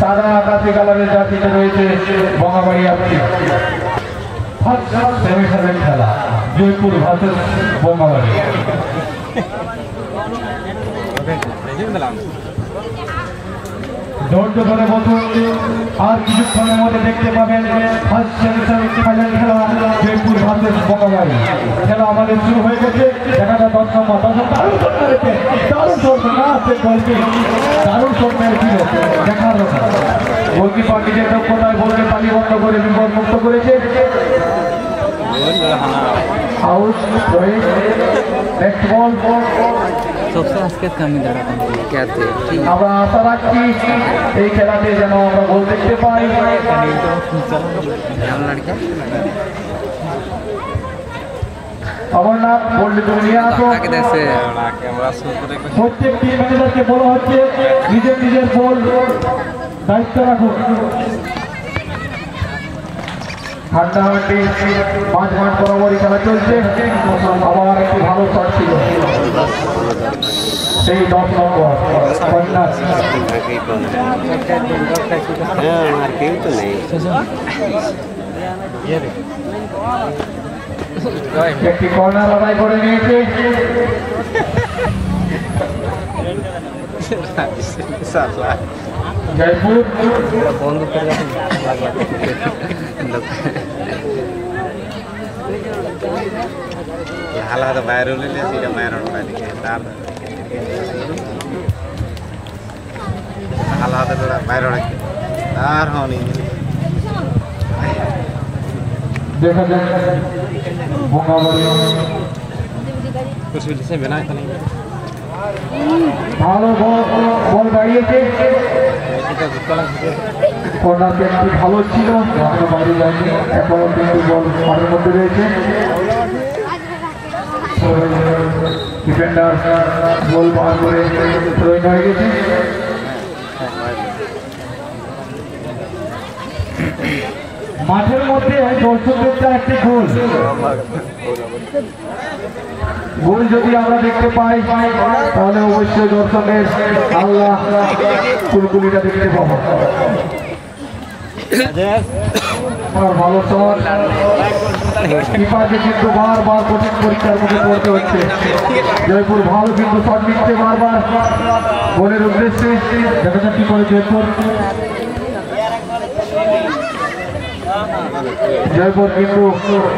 সাদা আকাশি কালারের জার্সিতে রয়েছে বঙ্গাবাড়ি এফসি। সেমিফাইনাল খেলা জয়পুর ভার্সেস বঙ্গাবাড়ি। ধৈর্য ধরে বসুন, আর কিছুক্ষণের মধ্যে দেখতে পাবেন ফার্স্ট সেমিফাইনাল খেলা জয়পুর ভার্সেস বঙ্গাবাড়ি। খেলা আমাদের শুরু হয়ে গেছে। দেখা যায় 10 নম্বর দারুণ শট মেরেছে, দারুণ শট না আসছে গোলকি, দারুণ শট মেরেছিল দেখার কথা। গোলকিপার নিজের দক্ষতায় বলকে পানি বন্ধ করে বিপদ মুক্ত করেছে। আউট হয়ে নেক্সট বল। আমরা আশা রাখছি এই খেলাতে যেন আমরা গোল দেখতে পাই। অমরনাথ বললে তুমি নিয়ে আসো। প্রত্যেক টিম ম্যানেজারকে বলা হচ্ছে নিজের নিজের বল দায়িত্ব রাখুন। হাড্ডাহাড্ডি 5 মাঠ বরাবরই খেলা চলছে। আবার একটি ভালো শট ছিল সেই 10 নম্বর একটি কর্নার আদায় করে নিয়েছে। জয়পুর বন্ধ করে হালহাতে বাইরে উঠলে সেটা মায়ের তার হালহাতে বাইরে ওড়াচ্ছে তার হনি দেখা যাক বঙ্গাবাড়ি ভালো বল বাড়িয়েছে। কর্নার প্যান্টটি ভালো ছিল, এখনো বাইরে যায়নি, এখনো কিন্তু বল মাঠের মধ্যে রয়েছে। ডিফেন্ডার বল বার করে থ্রোইন হয়ে গেছে। মাঠের মধ্যে দর্শকদের একটি গোল যদি আমরা দেখতে পাই তাহলে অবশ্যই দর্শকের আল্লাহ কুলকুলিটা দেখতে পাবো। ভালো শট, কিপারকে কিন্তু বারবার কঠিন পরীক্ষার মুখে পড়তে হচ্ছে। জয়পুর ভালো কিন্তু শট নিচ্ছে বারবার গোলের উদ্দেশ্যে। দেখা যাক কি করে জয়পুর। জয়পুর কিন্তু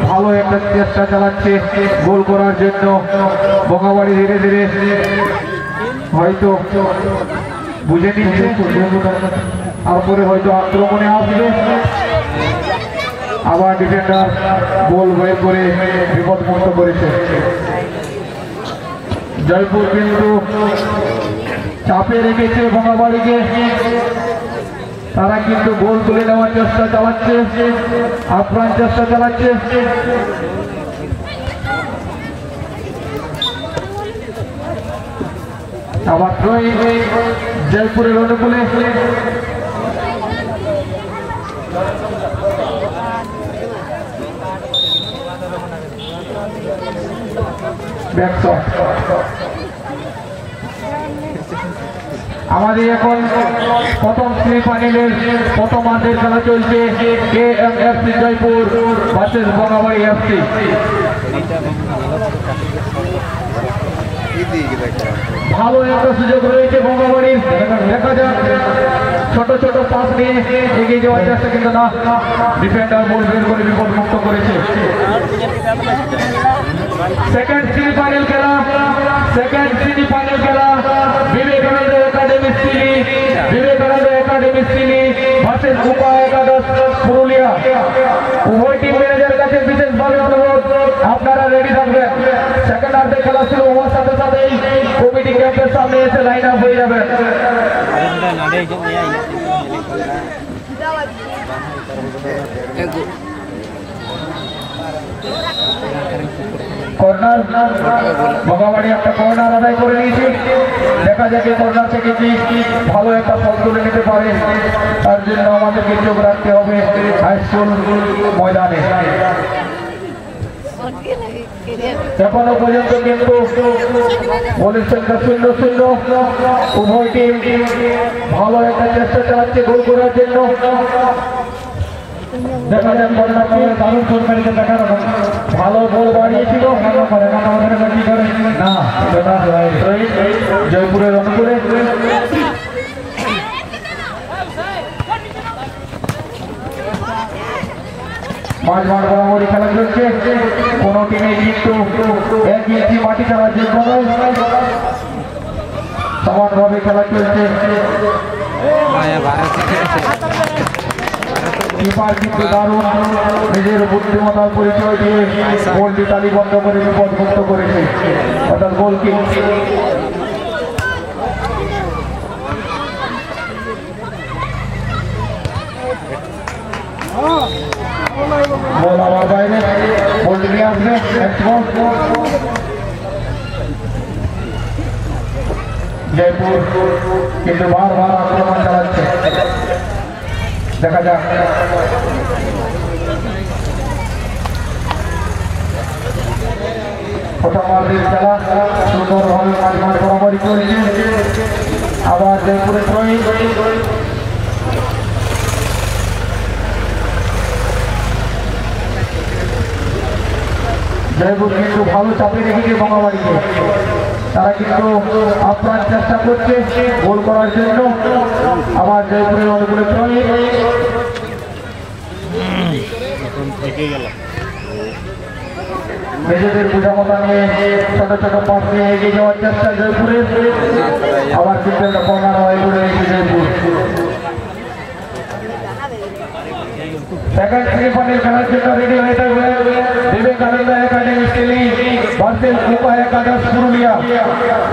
ভালো একটা চেষ্টা চালাচ্ছে গোল করার জন্য। বঙ্গাবাড়ি ধীরে ধীরে হয়তো বুঝে নিচ্ছে, তারপরে হয়তো আক্রমণে আসবে। আবার ডিফেন্ডার গোল বের করে বিপদমুক্ত করেছে। জয়পুর কিন্তু চাপে রেখেছে বঙ্গাবাড়িকে, তারা কিন্তু গোল তুলে নেওয়ার চেষ্টা চালাচ্ছে, আপ্রাণ চেষ্টা চালাচ্ছে। আবার জয়পুরের অনুকূলে আমাদের এখন প্রথম সেমিফাইনালের প্রথম মাঠের খেলা চলছে। কেএমএফসি জয়পুর ভার্সেস বঙ্গাবাড়ি এফসি। ভালো একটা সুযোগ রয়েছে বঙ্গাবাড়ির, দেখা যাক। ছোট ছোট পাস নিয়ে এগিয়ে যাওয়ার চেষ্টা, কিন্তু না, ডিফেন্ডার বল বের করে বিপদ মুক্ত করেছে। সেকেন্ড সেমিফাইনাল খেলা বিবেকানন্দ একাডেমি সিলি ভার্সেস উপা একাদশ পুরুলিয়া। উভয় টিম ম্যানেজারের কাছে বিশেষভাবে অনুরোধ, আপনারা রেডি থাকবেন। সেকেন্ড হাফে খেলা শুরু হওয়ার সাথে সাথেই কমিটি ক্যাম্পের সামনে এসে লাইন আপ হয়ে যাবেন। কর্নার বঙ্গাবাড়ি একটা কর্নার আদায় করে নিয়েছে। দেখা যাক কর্নার থেকে কি ভালো একটা ফল তুলে নিতে পারে, তার জন্য আমাদেরকে চোখ রাখতে হবে হাই স্কুল ময়দানে। এখনো পর্যন্ত কিন্তু গোলের সংখ্যা 0-0। উভয় টিম ভালো একটা চেষ্টা চালাচ্ছে গোল করার জন্য। দেখা যাক দারুণ গোল মেরেছে, দেখানো ভালো গোল বাড়িয়েছিল না জয়পুরের অনুকূলে। মাঝ মাঠ বরাবরই খেলা চলছে, কোন টিমে কিন্তু 1 ইঞ্চি মাটি খেলার জন্য সমানভাবে খেলা চলছে। কিপার কিন্তু দারুণ নিজের বুদ্ধিমত্তার পরিচয় দিয়ে গোলটি তালিবদ্ধ করে বিপদমুক্ত করেছে, অর্থাৎ গোল কিক। বল আমার বাইরে, বলটি নিয়ে আসবে জয়পুর কিন্তু বারবার আক্রমণ চালাচ্ছে, দেখা যাক। প্রথমার্ধের খেলা সুন্দরভাবে মাঝ মাঠ বরাবরই চলছে। আবার জয়পুরের থ্রোইং, জয়পুর কিন্তু ভালো চাপে রেখেছে বঙ্গাবাড়িকে, তারা কিন্তু আপ্রাণ চেষ্টা করছে গোল করার জন্য। আবার জয়পুরের অনুকূলে নিজেদের বোঝাপড়া নিয়ে ছোট ছোট পাস নিয়ে এগিয়ে যাওয়ার চেষ্টা জয়পুরের। আবার কিন্তু একটা কর্নার হয় করে রেখে জয়পুর। সেকেন্ড সেমিফাইনাল খেলার জন্য রেডি হয়ে থাকবে বিবেকানন্দ একাডেমি স্টেলি ভার্সেস কুপা একাদশ পুরুলিয়া।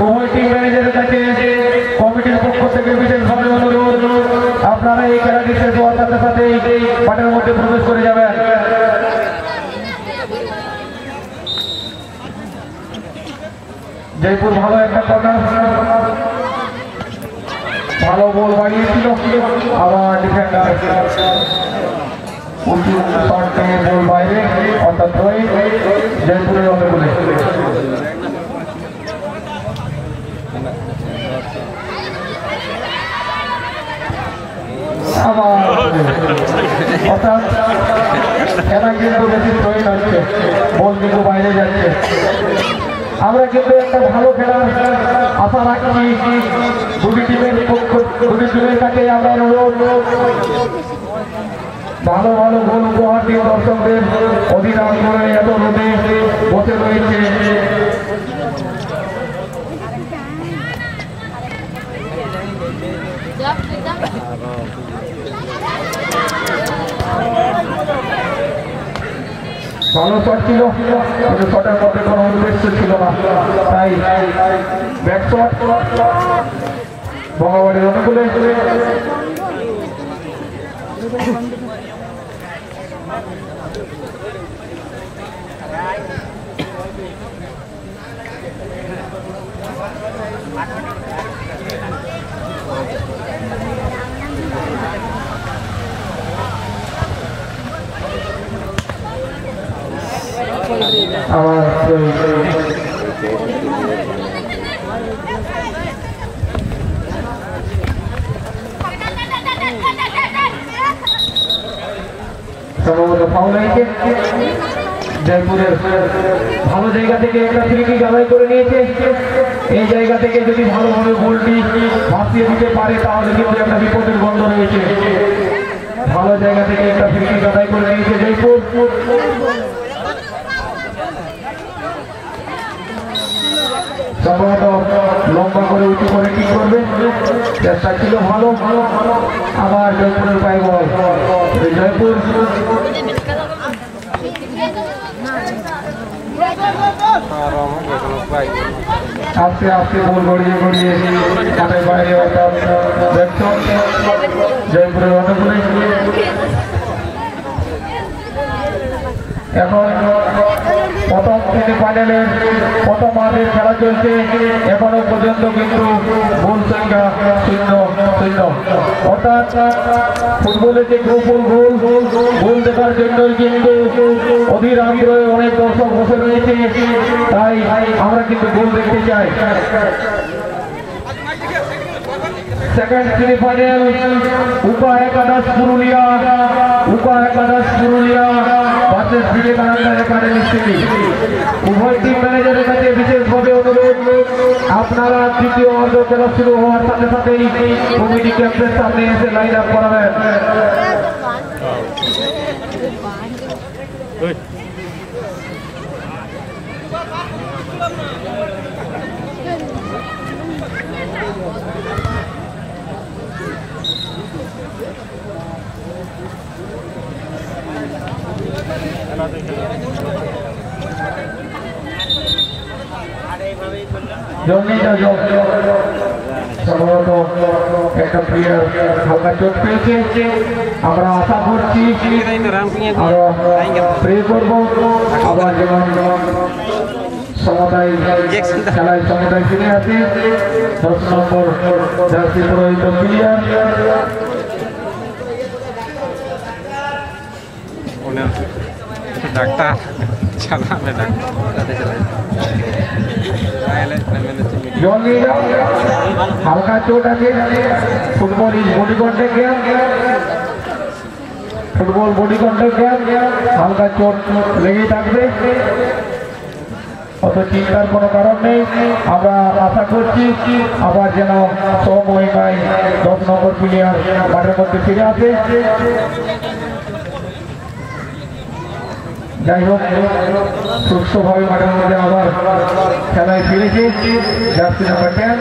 উভয় টিম ম্যানেজারের কাছে কমিটির পক্ষ থেকে বিশেষভাবে অনুরোধ, আপনারা এই খেলাটি শেষ হওয়ার সাথে সাথে মাঠের মধ্যে প্রবেশ করে যাবেন। জয়পুর ভালো একটা কর্নার, ভালো বল বাড়িয়েছিল। আবার ডিফেন্ডার উঁচু শট থেকে বল বাইরে, অর্থাৎ জয়পুরের অনুকূলে। অর্থাৎ খেলা কিন্তু বেশি থ্রোইং হচ্ছে, বল কিন্তু বাইরে যাচ্ছে। আমরা কিন্তু একটা ভালো খেলার আশা রাখছি দুটি টিমের কাছে। আমরা ভালো ভালো গোল উপহার দিয়ে দর্শকদের অধিকার করে এত রোদে বসে রয়েছে। ভালো শট ছিল কিন্তু শটের মধ্যে কোনো উদ্দেশ্য ছিল না, তাই ব্যাক শট বঙ্গাবাড়ির অনুকূলে। আমার সম্ভবত ফাউল হয়েছে। জয়পুরের ভালো জায়গা থেকে একটা ফ্রি কিক আদায় করে নিয়েছে। এই জায়গা থেকে যদি ভালোভাবে গোলটি ভাসিয়ে দিতে পারে তাহলে কিন্তু একটা বিপদের গন্ধ রয়েছে। ভালো জায়গা থেকে একটা ফ্রি কিক আদায় করে নিয়েছে জয়পুর। সম্ভবত লম্বা করে উঁচু করে কি করবে, চেষ্টা ছিল ভালো। আবার জয়পুরের পায়ে বল, জয়পুর আস্তে আস্তে বল গড়িয়ে গড়িয়ে মাঠের বাইরে, অর্থাৎ জয়পুরের অনুকূলে। এখন প্রথম থেকে সেমিফাইনালের প্রথম হাফের খেলা চলছে। এখনো পর্যন্ত কিন্তু গোল সংখ্যা 0-0। অর্থাৎ ফুটবলের যে গোল দেখার জন্যই কিন্তু অধীর আগ্রহে অনেক দর্শক বসে রয়েছে, তাই আমরা কিন্তু গোল দেখতে চাই। সেকেন্ড সেমিফাইনাল উপা একাদশ Purulia versus Vivekananda academy city. উভয় টিম ম্যানেজারের কাছে বিশেষভাবে অনুরোধ, আপনারা তৃতীয় অর্ধ খেলা শুরু হওয়ার সাথে সাথেই কমিটি ক্যাম্পের সামনে এসে লাইন আপ করাবেন। সম্ভবত একটা প্লেয়ার হালকা চোট পেয়েছে, আমরা আশা করছি আরো প্রে করবো আবার যেমন সমতায় খেলায় সমতায় ফিরে আসে। 10 নম্বর জার্সি পুরোহিত প্লেয়ার ডাক্তার চালাবে হালকা চোট আছে। ফুটবল বডি কন্ট্যাক্ট গেম, হালকা চোট লেগেই থাকবে, অত চিন্তার কোনো কারণ নেই। আমরা আশা করছি আবার যেন সময় 10 নম্বর প্লেয়ার মাঠের মধ্যে ফিরে আসে। যাই হোক, সুস্থভাবে মাঠের মধ্যে আবার খেলায় ফিরেছে জার্সি নাম্বার 10।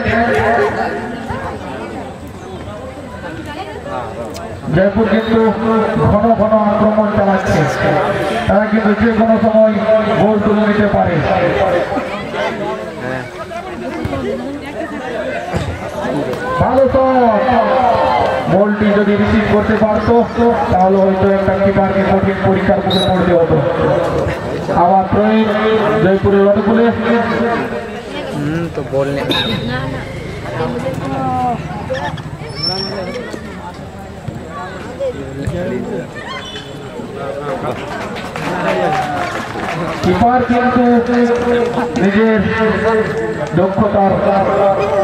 জয়পুর কিন্তু ঘন ঘন আক্রমণ চালাচ্ছে, তারা কিন্তু যে কোনো সময় গোল তুলে নিতে পারে। ভালো বলটি যদি রিসিভ করতে পারতো তাহলে হয়তো একটা কিপারকে কঠিন পরীক্ষার মুখে পড়তে হতো। আবার প্রয়োগ জয়পুরের অনুকূলে তো বললেন কিপার কিন্তু নিজের দক্ষতার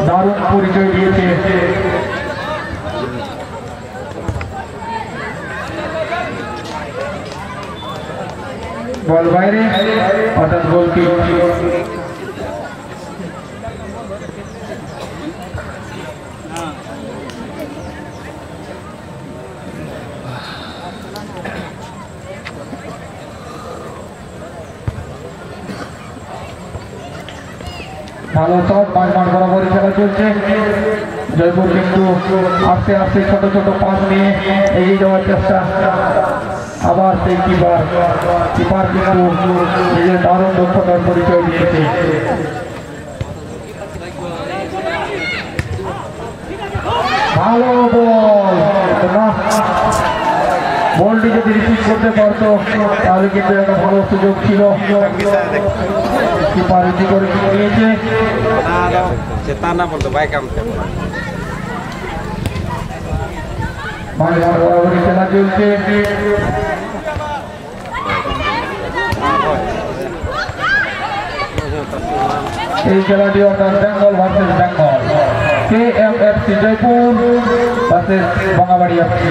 দারুণ পরিচয় দিয়েছে। বল বাইরে, অর্থাৎ গোলকিক। ভালো শট, 5 মাঠ বরাবরই খেলা চলছে। জয়পুর কিন্তু আস্তে আস্তে ছোট ছোট পাস নিয়ে এগিয়ে যাওয়ার চেষ্টা। আবার সেই কিপার কিন্তু নিজের দারুণ দক্ষতার পরিচয় দিয়েছে। ভালো বলটি যদি রিসিভ করতে পারতো তাহলে কিন্তু একটা ভালো সুযোগ ছিল। কিপার রিসিভ করে নিয়েছে। খেলা চলছে। এই খেলাটি অর্থাৎ Bengal versus Bengal, KMFC Jaipur versus Bangabari FC।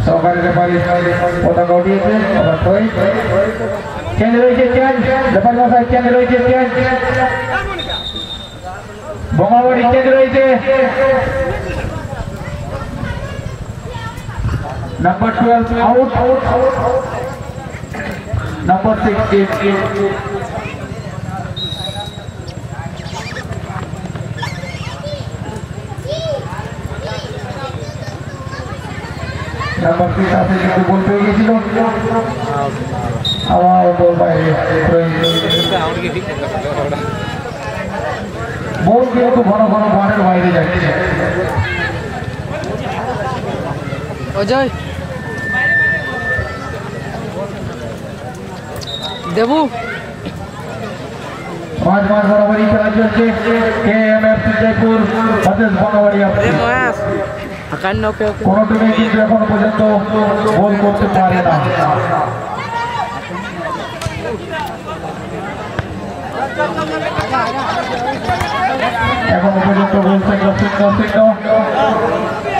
সহকারী রেফারি পতাকা উঠিয়েছে। চেঞ্জ রয়েছে, রেফারি মশাই চেঞ্জ রয়েছে, বাঙাবাড়ি চেঞ্জ রয়েছে। Number 12 out. Number 6 in. Number 6 আছে কিন্তু বল পেয়ে গেছিল। আবার বল বাইরে। বল কিন্তু ঘন ঘন মাঠের বাইরে যাচ্ছে। অজয় দেবু মাঝ বরাবরই খেলা চলছে কেএমএফসি জয়পুর ভার্সেস বঙ্গাবাড়ি FC। কোনো টিমে কিন্তু এখনো পর্যন্ত গোল করতে পারে না। এখনো পর্যন্ত গোল থেকে চিহ্ন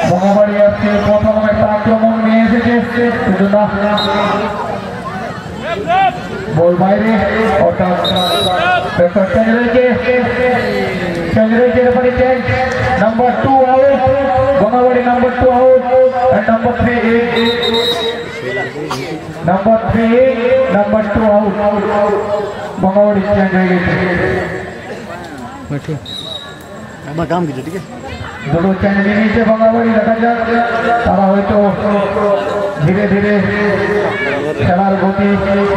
বঙ্গাবাড়ি FC প্রথম একটা আক্রমণ নিয়ে এসেছে, কিন্তু না, বল বাইরে, অর্থাৎ number 2 out, Bangawadi number 2 out, and number 3 number 2 out, Bangawadi change হয়ে গেছে। আমার কাম কিছু ঠিক আছে, দুটো চ্যানেল নিয়েছে বাঙাবাড়ি, দেখা যাক তারা হয়তো ধীরে ধীরে খেলার গতি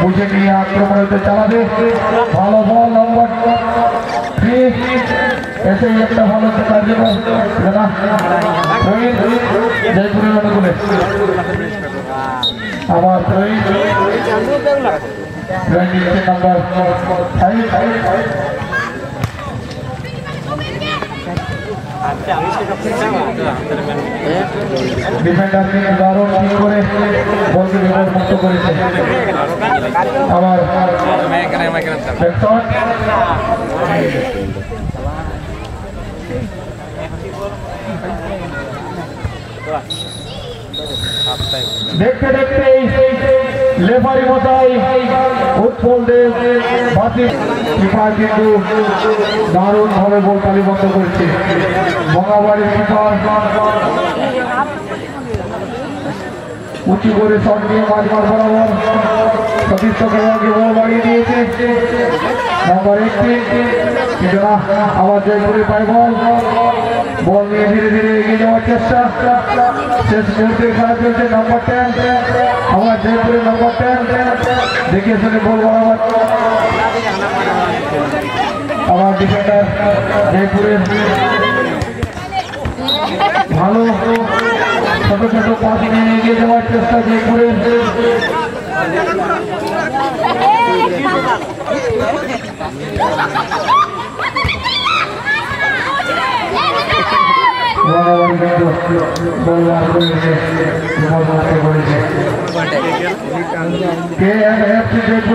বুঝে নিয়ে আক্রমণ হয়তো চালাবে। ভালো বল নম্বর 3, এসেই একটা ভালো কার্যকর জয়পুরের অনুকূলে আবার নাম্বার 5। ডিফেন্ডারকে দারুণ ঠিক করে বলকে বিপদ মুক্ত করেছে। আবার দেখতে দেখতে লেফারি মশাই উৎপল দেব বাসি কিপার কিন্তু দারুণ ভাবে বল তালিবদ্ধ করছে। বঙ্গাবাড়ির কিপার উঁচু করে শট দিয়ে মাঝ বরাবর সতীর্থ খেলোয়াড়কে বল বাড়িয়ে দিয়েছে। নাম্বার 18 আবার জয়পুরে পায় বল নিয়ে ধীরে ধীরে এগিয়ে যাওয়ার চেষ্টা। শেষ মুহূর্তে খেলা চলছে। নাম্বার 10 আবার জয়পুরের নাম্বার 10 দেখে শুনে বল বরাবর আবার ডিফেন্ডার জয়পুরের ভালো ছোট ছোট পাস নিয়ে এগিয়ে যাওয়ার চেষ্টা জয়পুরের।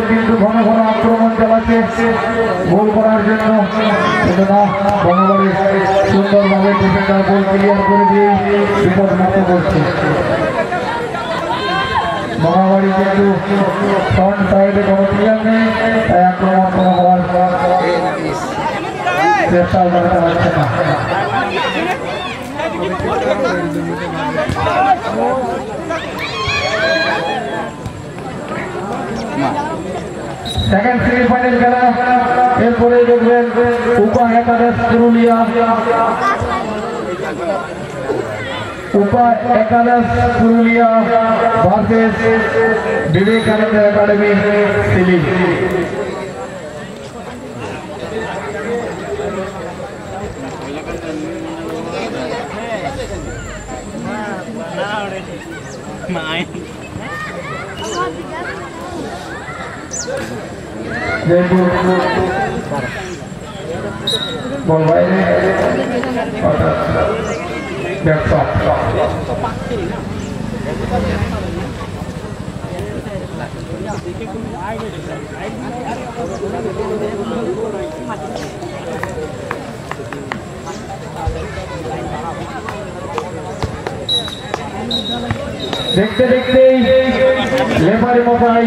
কিন্তু ঘন ঘন আক্রমণ চালাচ্ছে গোল করার জন্য, কিন্তু না, বঙ্গাবাড়ি সুন্দরভাবে ডিফেন্ডার গোল ক্লিয়ার করে দিয়ে বিপদ মুক্ত করছে। বঙ্গাবাড়ি কিন্তু ফ্রন্ট সাইডে কোনো ক্লিয়ার নেই, তাই আক্রমণ কোনো হওয়ার চেষ্টাও করা হচ্ছে না। সেকেন্ড সেমিফাইনাল খেলা, এরপরে দেখবেন উপা একাদশ পুরুলিয়া ভার্সেস বিবেকানন্দ একাডেমি সিলি। বল বাইরে, দেখতে দেখতেই লেফারি মশাই